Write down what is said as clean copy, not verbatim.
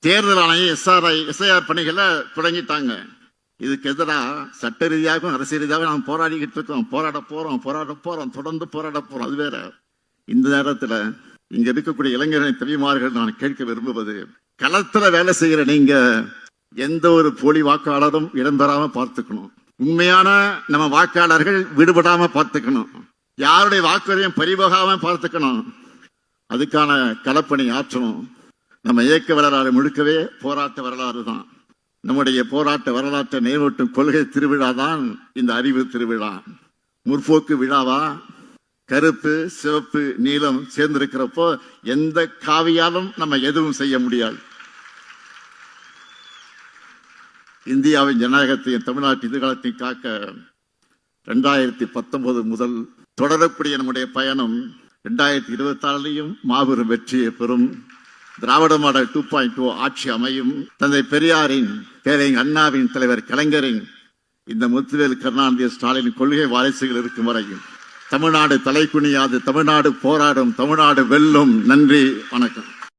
தேர்தல் ஆணையம் எஸ்ஐஆர் பணிகளை தொடங்கிட்டாங்க. இதுக்கு எதிராக சட்ட ரீதியாகவும் அரசியல் ரீதியாகவும் நாம் போராடிக்கிட்டு இருக்கோம். போராட போறோம், தொடர்ந்து போராட போறோம். அது வேற. இந்த நேரத்தில் இங்க இருக்கக்கூடிய இளைஞர்களின் தம்பிமார்கள் நான் கேட்க விரும்புவது, களத்துல வேலை செய்கிற நீங்க எந்த ஒரு போலி வாக்காளரும் இடம்பெறாம பார்த்துக்கணும். உண்மையான நம்ம வாக்காளர்கள் விடுபடாம பார்த்துக்கணும். யாருடைய வாக்குறையும் பறிபோகாம பார்த்துக்கணும். அதுக்கான களப்பணி ஆற்றணும். நம்ம இயக்க வரலாறு முழுக்கவே போராட்ட வரலாறு தான். நம்முடைய போராட்ட வரலாற்றை நினைவூட்டும் கொள்கை திருவிழா தான் இந்த அறிவு திருவிழா. முற்போக்கு விழாவா? கருப்பு, சிவப்பு, நீலம் சேர்ந்திருக்கிறப்போ எந்த காவியாலும் நம்ம எதுவும் செய்ய முடியாது. இந்தியாவின் ஜனநாயகத்தையும் தமிழ்நாட்டு எதிர்காலத்தையும் காக்க 2019 முதல் தொடரக்கூடிய நம்முடைய பயணம் 2026 மாபெரும் வெற்றியை பெறும். திராவிட மாடல் 2.0 ஆட்சி அமையும். தந்தை பெரியாரின், பேரறிஞர் அண்ணாவின், தலைவர் கலைஞரின், இந்த முத்துவேல் கருணாநிதி ஸ்டாலின் கொள்கை வாரிசுகள் இருக்கும் வரையும் தமிழ்நாடு தலைக்குனியாது. தமிழ்நாடு போராடும். தமிழ்நாடு வெல்லும். நன்றி, வணக்கம்.